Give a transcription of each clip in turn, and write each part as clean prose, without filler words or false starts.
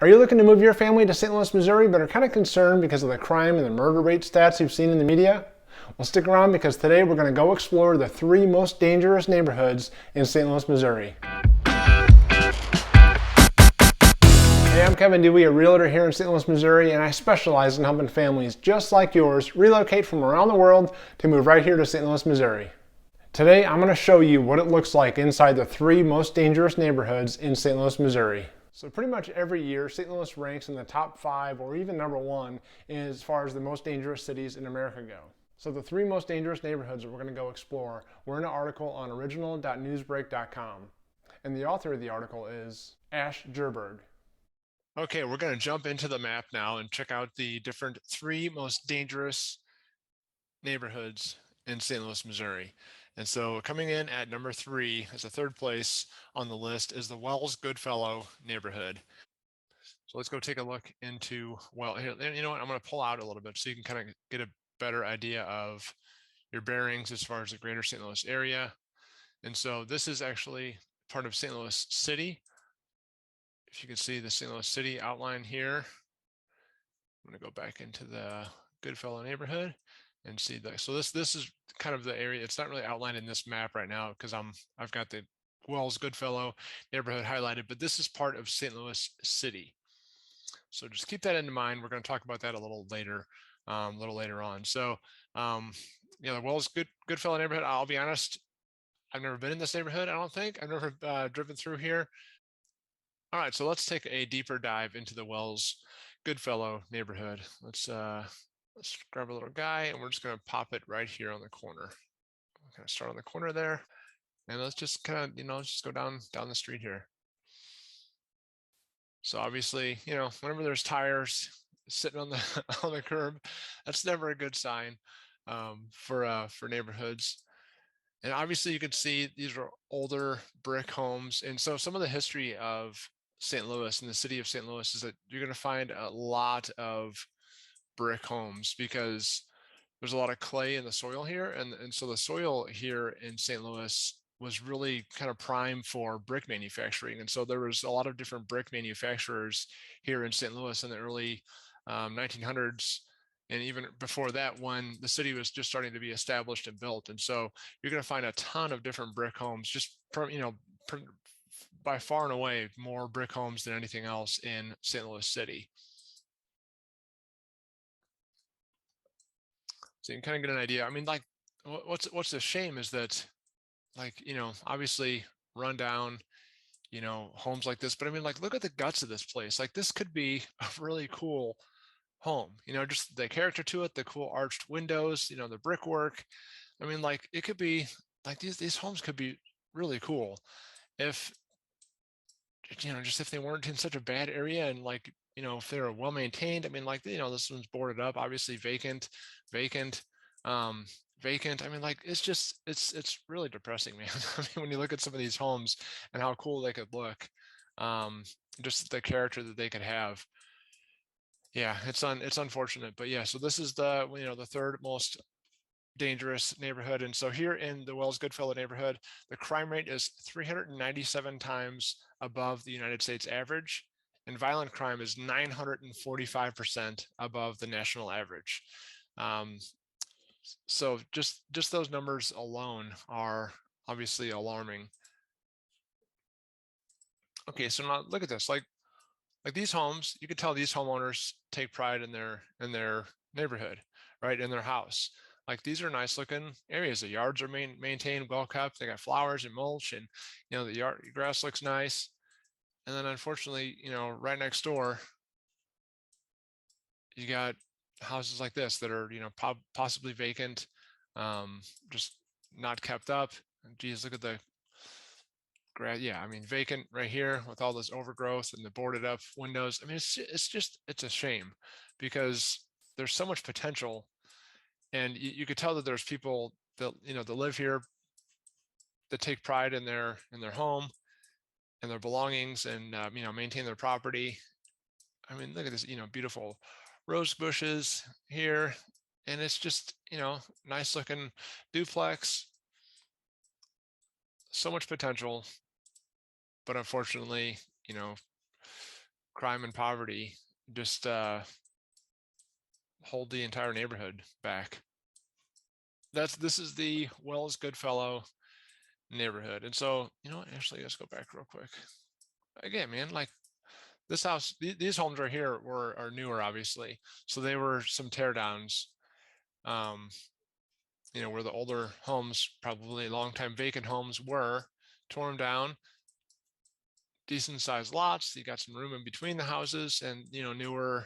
Are you looking to move your family to St. Louis, Missouri, but are kind of concerned because of the crime and the murder rate stats you've seen in the media? Well, stick around because today we're going to go explore the 3 most dangerous neighborhoods in St. Louis, Missouri. Hey, I'm Kevin Duy, a realtor here in St. Louis, Missouri, and I specialize in helping families just like yours relocate from around the world to move right here to St. Louis, Missouri. Today, I'm going to show you what it looks like inside the 3 most dangerous neighborhoods in St. Louis, Missouri. So pretty much every year, St. Louis ranks in the top 5 or even number 1 as far as the most dangerous cities in America go. So the 3 most dangerous neighborhoods that we're going to go explore were in an article on original.newsbreak.com. And the author of the article is Ash Jurberg. Okay, we're going to jump into the map now and check out the different 3 most dangerous neighborhoods in St. Louis, Missouri. And so coming in at number 3 as a 3rd place on the list is the Wells Goodfellow neighborhood. So let's go take a look into, well, here, you know what, I'm going to pull out a little bit so you can kind of get a better idea of your bearings as far as the greater St. Louis area. And so this is actually part of St. Louis City. If you can see the St. Louis City outline here, I'm going to go back into the Goodfellow neighborhood and see that. So this is kind of the area. It's not really outlined in this map right now because I've got the Wells Goodfellow neighborhood highlighted, but this is part of St. Louis City. So just keep that in mind. We're going to talk about that a little later on. So the Wells Goodfellow neighborhood. I'll be honest, I've never been in this neighborhood. I don't think I've never driven through here. All right, so let's take a deeper dive into the Wells Goodfellow neighborhood. Let's grab a little guy and we're just going to pop it right here on the corner. We're going to start on the corner there, and let's just kind of let's just go down the street here. So obviously, whenever there's tires sitting on the on the curb, that's never a good sign for neighborhoods. And obviously, you can see these are older brick homes, and so some of the history of St. Louis and the city of St. Louis is that you're going to find a lot of brick homes because there's a lot of clay in the soil here, and so the soil here in St. Louis was really kind of prime for brick manufacturing, and so there was a lot of different brick manufacturers here in St. Louis in the early 1900s, and even before that, when the city was just starting to be established and built. And so you're going to find a ton of different brick homes, just by far and away more brick homes than anything else in St. Louis City. So you can kind of get an idea. I mean, like, what's the shame is that, obviously run down, homes like this, but I mean, like, look at the guts of this place. Like, this could be a really cool home, just the character to it, the cool arched windows, the brickwork. I mean, like, it could be like these homes could be really cool if just if they weren't in such a bad area, and if they were well maintained. I mean, like, this one's boarded up, obviously vacant um vacant. I mean, like, it's really depressing, man. I mean, when you look at some of these homes and how cool they could look, um just the character that they could have. Yeah, it's unfortunate, but yeah. So this is the the 3rd most dangerous neighborhood, and so here in the Wells Goodfellow neighborhood, the crime rate is 397 times above the United States average, and violent crime is 945% above the national average. So just those numbers alone are obviously alarming. Okay, so now look at this. Like these homes, you can tell these homeowners take pride in their neighborhood, right? In their house. Like, these are nice looking areas. The yards are maintained, well kept. They got flowers and mulch, and the yard grass looks nice. And then unfortunately, right next door, you got houses like this that are possibly vacant, just not kept up. Geez, look at the grass. Yeah, I mean, vacant right here with all this overgrowth and the boarded up windows. I mean, it's a shame because there's so much potential, and you could tell that there's people that that live here that take pride in their home and their belongings, and maintain their property. I mean, look at this, beautiful rose bushes here, and it's just nice looking duplex. So much potential, but unfortunately, crime and poverty just hold the entire neighborhood back. This is the Wells Goodfellow neighborhood. And so, actually, let's go back real quick. Again, man, like this house, these homes right here are newer, obviously. So they were some teardowns, where the older homes, probably long-time vacant homes, were torn down. Decent sized lots. You got some room in between the houses, and newer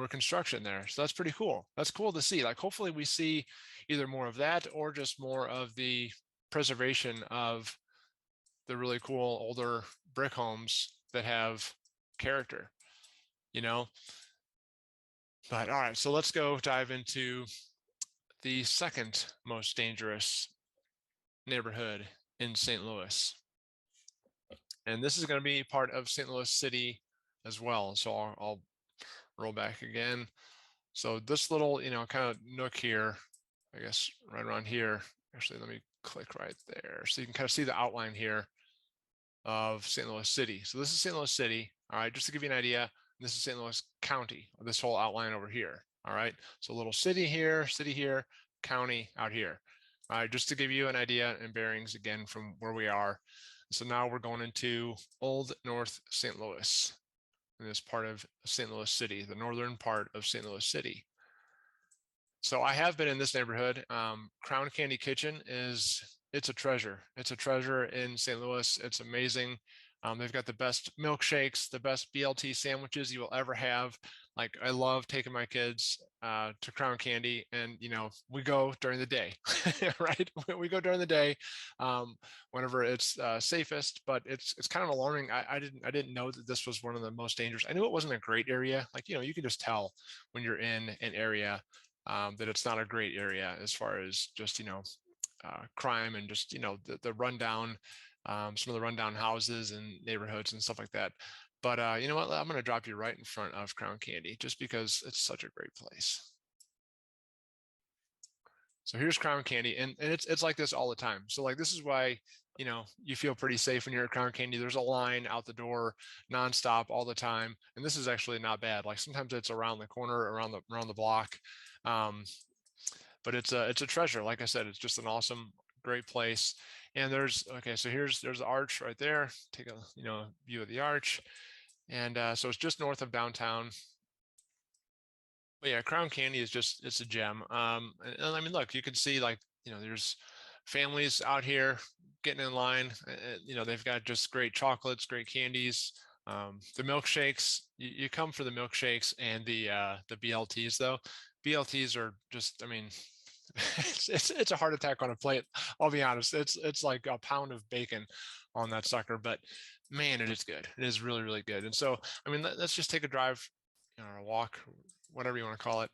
construction there. So that's pretty cool. That's cool to see. Like, hopefully we see either more of that or just more of the preservation of the really cool older brick homes that have character, But all right, so let's go dive into the second most dangerous neighborhood in St. Louis. And this is going to be part of St. Louis City as well. So I'll roll back again. So this little, kind of nook here, I guess right around here. Actually, let me click right there. So you can kind of see the outline here of St. Louis City. So this is St. Louis City. All right, just to give you an idea, this is St. Louis County, this whole outline over here. All right, so a little city here, county out here. All right, just to give you an idea and bearings again from where we are. So now we're going into Old North St. Louis, in this part of St. Louis City, the northern part of St. Louis City. So I have been in this neighborhood. Crown Candy Kitchen it's a treasure. It's a treasure in St. Louis. It's amazing. They've got the best milkshakes, the best BLT sandwiches you will ever have. Like, I love taking my kids to Crown Candy, and we go during the day, right? We go during the day whenever it's safest. But it's kind of alarming. I didn't know that this was one of the most dangerous. I knew it wasn't a great area. Like, you can just tell when you're in an area that it's not a great area as far as just crime and just the rundown, some of the rundown houses and neighborhoods and stuff like that. But you know what? I'm going to drop you right in front of Crown Candy just because it's such a great place. So here's Crown Candy, and it's like this all the time. So like, this is why you feel pretty safe when you're at Crown Candy. There's a line out the door nonstop all the time, and this is actually not bad. Like, sometimes it's around the corner, around the block. But it's a treasure. Like I said, it's just an awesome, great place. And there's the arch right there. Take a view of the arch, and so it's just north of downtown. But yeah, Crown Candy is it's a gem. And I mean, look, you can see, like, there's families out here getting in line. They've got just great chocolates, great candies. The milkshakes, you come for the milkshakes and the BLTs though. BLTs are just, I mean, it's a heart attack on a plate. I'll be honest. It's like a pound of bacon on that sucker, but man, it is good. It is really, really good. And so, I mean, let's just take a drive, or a walk, whatever you want to call it,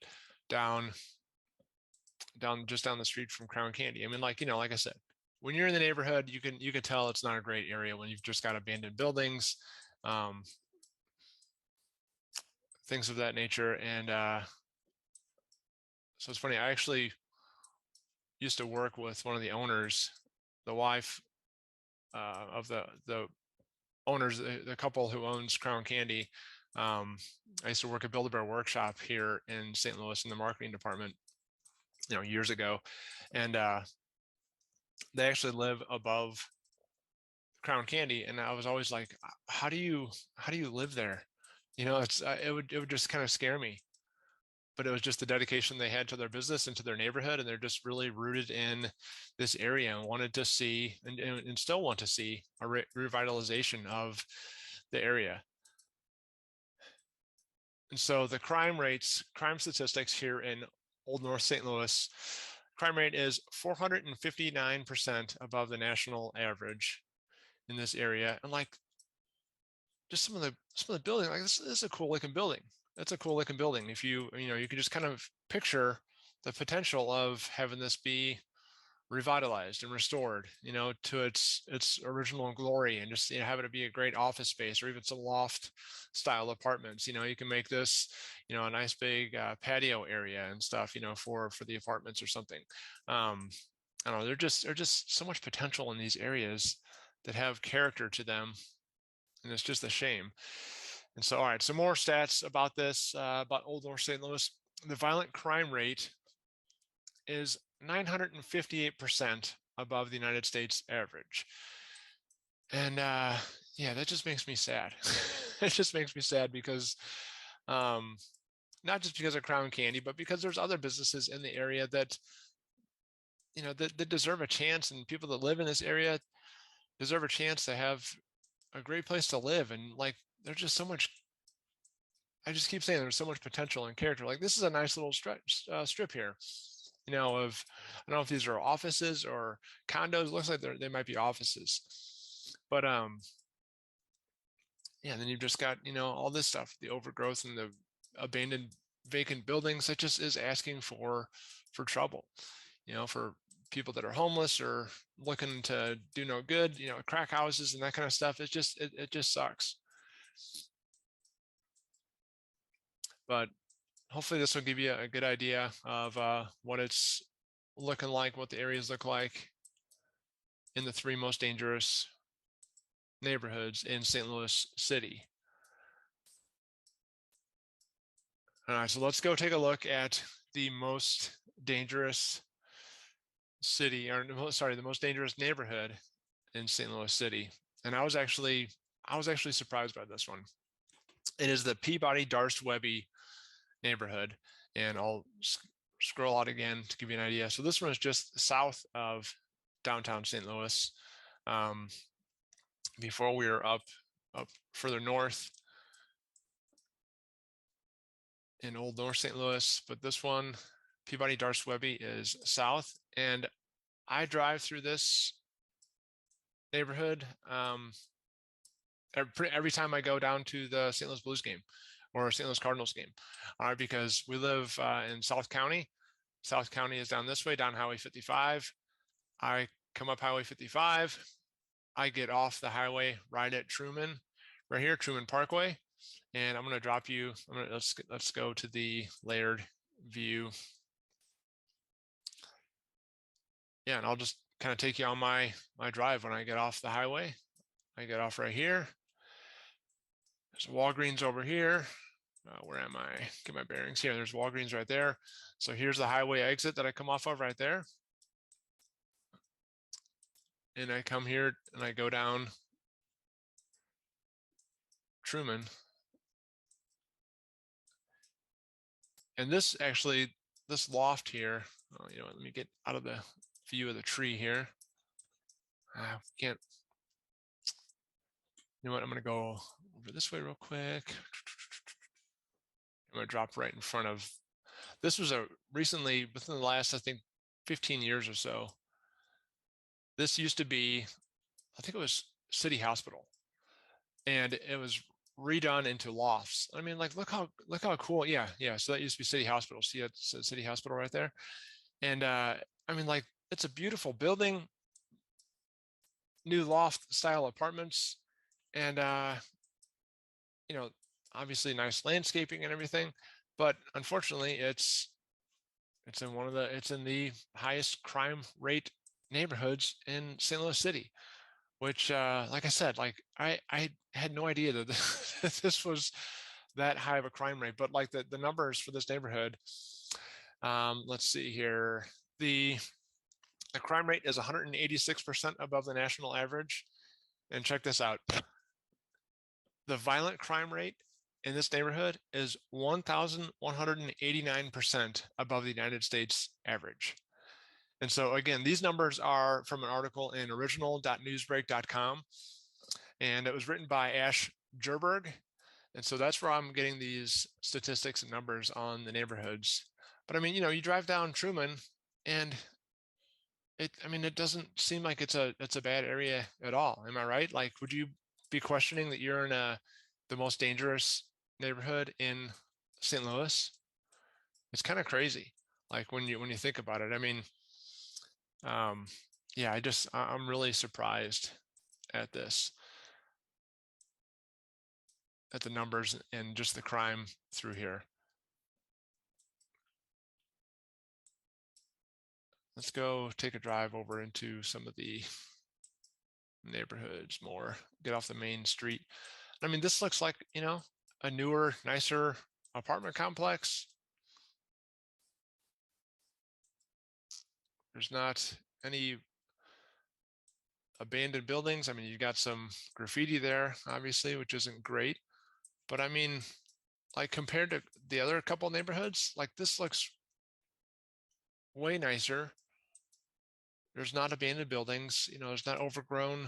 down the street from Crown Candy. I mean, like I said, when you're in the neighborhood, you can tell it's not a great area when you've just got abandoned buildings, things of that nature. And so it's funny. I actually used to work with one of the owners, the wife of the owners, the couple who owns Crown Candy. I used to work at Build-A-Bear Workshop here in St. Louis in the marketing department, years ago, and they actually live above Crown Candy, and I was always like, how do you live there? It would just kind of scare me. But it was just the dedication they had to their business and to their neighborhood, and they're just really rooted in this area and wanted to see and still want to see a revitalization of the area. And so the crime statistics here in Old North St. Louis, crime rate is 459% above the national average in this area. And like, just some of the building, like, this is a cool looking building. That's a cool looking building. If you can just kind of picture the potential of having this be revitalized and restored, to its original glory, and just having it be a great office space or even some loft style apartments. You can make this a nice big patio area and stuff, for the apartments or something. I don't know, there's just so much potential in these areas that have character to them, and it's just a shame. And so, all right, some more stats about this, about Old North St. Louis. The violent crime rate is 958% above the United States average. And yeah, that just makes me sad. It just makes me sad because not just because of Crown Candy, but because there's other businesses in the area that, that deserve a chance, and people that live in this area deserve a chance to have a great place to live. And like, there's just so much, I just keep saying there's so much potential and character. Like, this is a nice little strip here, of, I don't know if these are offices or condos. It looks like they might be offices, but yeah, and then you've just got, all this stuff, the overgrowth and the abandoned vacant buildings that just is asking for trouble, for people that are homeless or looking to do no good, crack houses and that kind of stuff. It just sucks. But hopefully this will give you a good idea of what it's looking like, what the areas look like in the 3 most dangerous neighborhoods in St. Louis City. All right, so let's go take a look at the most dangerous city, or sorry, the most dangerous neighborhood in St. Louis City. And I was actually surprised by this one. It is the Peabody Darst Webbe neighborhood, and I'll scroll out again to give you an idea. So this one is just south of downtown St. Louis. Before we were up further north in Old North St. Louis, but this one, Peabody Darst Webbe, is south. And I drive through this neighborhood every time I go down to the St. Louis Blues game or St. Louis Cardinals game, because we live in South County. South County is down this way, down Highway 55. I come up Highway 55. I get off the highway right at Truman, right here, Truman Parkway. And I'm going to drop you. Let's go to the layered view. Yeah, and I'll just kind of take you on my drive when I get off the highway. I get off right here. There's Walgreens over here. Where am I? Get my bearings here. There's Walgreens right there. So here's the highway exit that I come off of right there. And I come here and I go down Truman. And this loft here, let me get out of the view of the tree here. Can't, you know what, I'm gonna go over this way real quick. I'm gonna drop right in front of, this was recently, within the last, I think, 15 years or so, this used to be, I think it was City Hospital, and it was redone into lofts. I mean, like, look how cool. Yeah. So that used to be City Hospital. See, it's City Hospital right there. And I mean, like, it's a beautiful building, new loft style apartments, and obviously nice landscaping and everything. But unfortunately, it's in the highest crime rate neighborhoods in St. Louis City, which, like I said, like, I had no idea that this was that high of a crime rate. But like, the numbers for this neighborhood, let's see here. The crime rate is 186% above the national average. And check this out. The violent crime rate in this neighborhood is 1,189% above the United States average. And so again, these numbers are from an article in original.newsbreak.com, and it was written by Ash Jurberg. And so that's where I'm getting these statistics and numbers on the neighborhoods. But I mean, you drive down Truman, and it doesn't seem like it's a bad area at all. Am I right? Like, would you be questioning that you're in the most dangerous neighborhood in St. Louis? It's kind of crazy, like, when you think about it. I mean, yeah, I'm really surprised at this, at the numbers and just the crime through here. Let's go take a drive over into some of the neighborhoods more, get off the main street. I mean, this looks like, a newer, nicer apartment complex. There's not any abandoned buildings. I mean, you've got some graffiti there, obviously, which isn't great. But I mean, like compared to the other couple neighborhoods, like this looks way nicer. There's not abandoned buildings, you know, there's not overgrown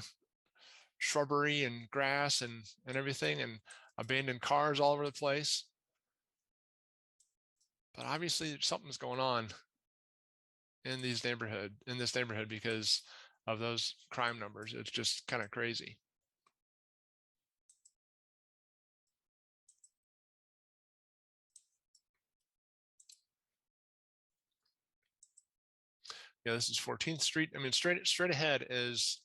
shrubbery and grass and everything, and abandoned cars all over the place. But obviously something's going on in this neighborhood because of those crime numbers. It's just kind of crazy. Yeah, this is 14th Street. I mean, straight ahead is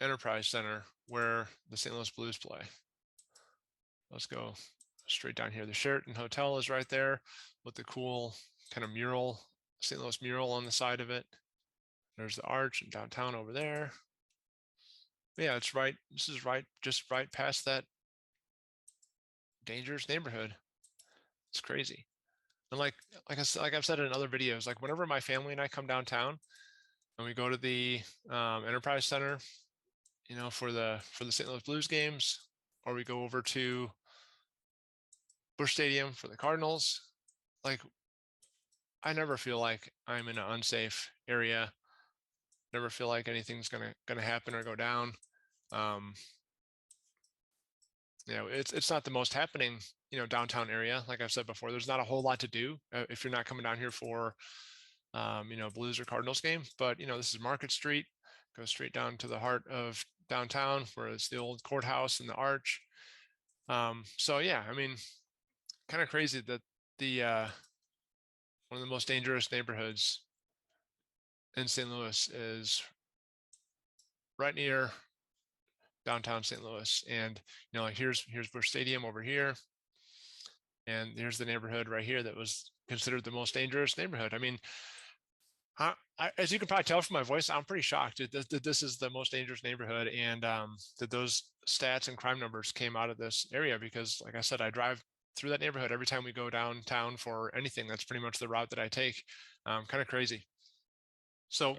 Enterprise Center, where the St. Louis Blues play. Let's go straight down here. The Sheraton Hotel is right there with the cool kind of mural, St. Louis mural on the side of it. There's the arch and downtown over there. But yeah, it's right. This is just right past that dangerous neighborhood. It's crazy. And like I've said in other videos, like whenever my family and I come downtown and we go to the Enterprise Center, you know, for the St. Louis Blues games, or we go over to Busch Stadium for the Cardinals, like I never feel like I'm in an unsafe area. Never feel like anything's gonna happen or go down. You know, it's not the most happening, you know, downtown area. Like I've said before, there's not a whole lot to do if you're not coming down here for, you know, Blues or Cardinals game. But you know, this is Market Street, goes straight down to the heart of downtown, where it's the old courthouse and the arch. So yeah, I mean, kind of crazy that the one of the most dangerous neighborhoods in St. Louis is right near downtown St. Louis. And you know, like here's Busch Stadium over here, and here's the neighborhood right here that was considered the most dangerous neighborhood. I mean, as you can probably tell from my voice, I'm pretty shocked that this is the most dangerous neighborhood, and that those stats and crime numbers came out of this area. Because, like I said, I drive through that neighborhood every time we go downtown for anything. That's pretty much the route that I take. Kind of crazy. So,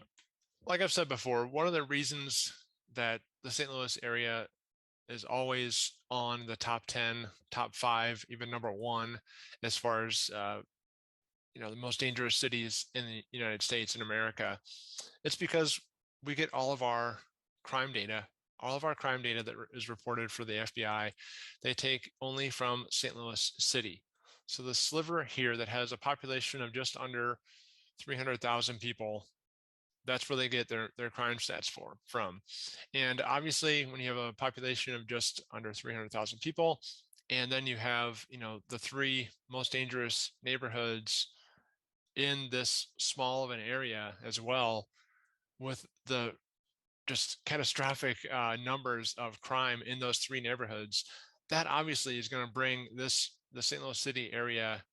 like I've said before, one of the reasons that the St. Louis area is always on the top 10, top 5, even number 1, as far as you know, the most dangerous cities in the United States, in America. It's because we get all of our crime data that is reported for the FBI, they take only from St. Louis City. So the sliver here that has a population of just under 300,000 people, that's where they get their crime stats from. And obviously, when you have a population of just under 300,000 people, and then you have, you know, the 3 most dangerous neighborhoods in this small of an area as well, with the just catastrophic numbers of crime in those 3 neighborhoods, that obviously is going to bring the St. Louis City area,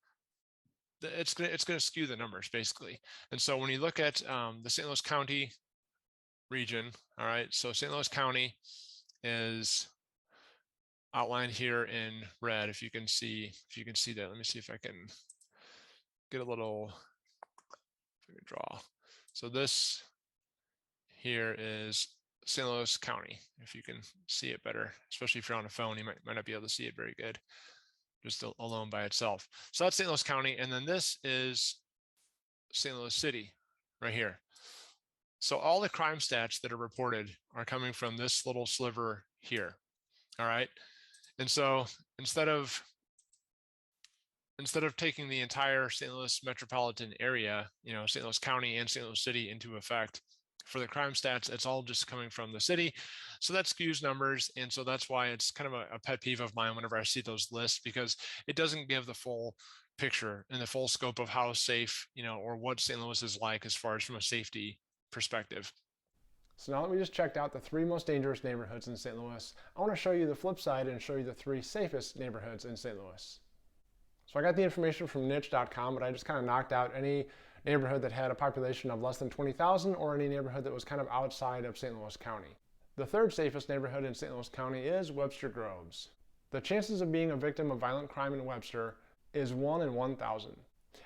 it's going to skew the numbers basically. And so when you look at the St. Louis County region, all right, so St. Louis County is outlined here in red. If you can see that, let me see if I can get a little, if I can draw. So this here is St. Louis County. If you can see it better, especially if you're on a phone, you might not be able to see it very good, just alone by itself. So that's St. Louis County. And then this is St. Louis City right here. So all the crime stats that are reported are coming from this little sliver here. All right. And so instead of taking the entire St. Louis metropolitan area, you know, St. Louis County and St. Louis City into effect for the crime stats, it's all just coming from the city. So that skews numbers. And so that's why it's kind of a pet peeve of mine whenever I see those lists, because it doesn't give the full picture and the full scope of how safe, you know, or what St. Louis is like as far as from a safety perspective. So now that we just checked out the 3 most dangerous neighborhoods in St. Louis, I want to show you the flip side and show you the 3 safest neighborhoods in St. Louis. So I got the information from niche.com, but I just kind of knocked out any neighborhood that had a population of less than 20,000 or any neighborhood that was kind of outside of St. Louis County. The 3rd safest neighborhood in St. Louis County is Webster Groves. The chances of being a victim of violent crime in Webster is 1 in 1,000.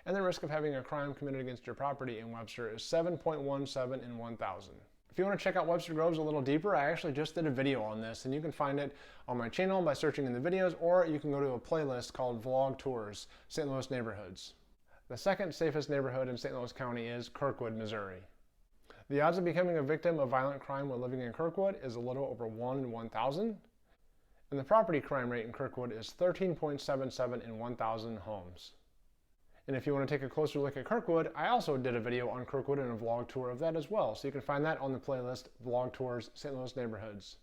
And the risk of having a crime committed against your property in Webster is 7.17 in 1,000. If you want to check out Webster Groves a little deeper, I actually just did a video on this, and you can find it on my channel by searching in the videos, or you can go to a playlist called Vlog Tours, St. Louis Neighborhoods. The second safest neighborhood in St. Louis County is Kirkwood, Missouri. The odds of becoming a victim of violent crime while living in Kirkwood is a little over 1 in 1,000. And the property crime rate in Kirkwood is 13.77 in 1,000 homes. And if you want to take a closer look at Kirkwood, I also did a video on Kirkwood and a vlog tour of that as well. So you can find that on the playlist Vlog Tours St. Louis Neighborhoods.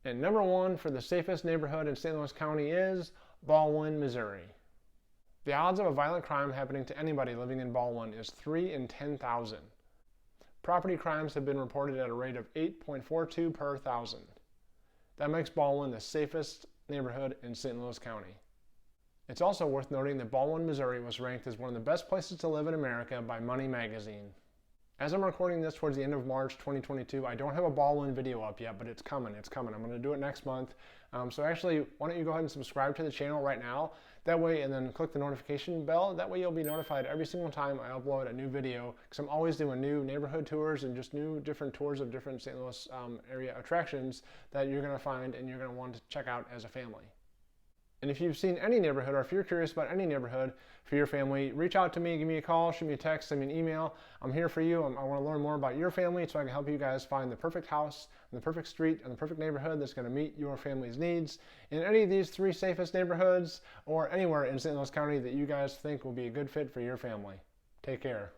And number 1 for the safest neighborhood in St. Louis County is Ballwin, Missouri. The odds of a violent crime happening to anybody living in Ballwin is 3 in 10,000. Property crimes have been reported at a rate of 8.42 per thousand. That makes Ballwin the safest neighborhood in St. Louis County. It's also worth noting that Ballwin, Missouri was ranked as one of the best places to live in America by Money Magazine. As I'm recording this towards the end of March 2022, I don't have a Ballwin video up yet, but it's coming. I'm going to do it next month. So actually, why don't you go ahead and subscribe to the channel right now? That way, and then click the notification bell. That way you'll be notified every single time I upload a new video, because I'm always doing new neighborhood tours and just new different tours of different St. Louis area attractions that you're going to find and you're going to want to check out as a family. And if you've seen any neighborhood, or if you're curious about any neighborhood for your family, reach out to me, give me a call, shoot me a text, send me an email. I'm here for you. I want to learn more about your family so I can help you guys find the perfect house, and the perfect street, and the perfect neighborhood that's going to meet your family's needs in any of these 3 safest neighborhoods, or anywhere in St. Louis County that you guys think will be a good fit for your family. Take care.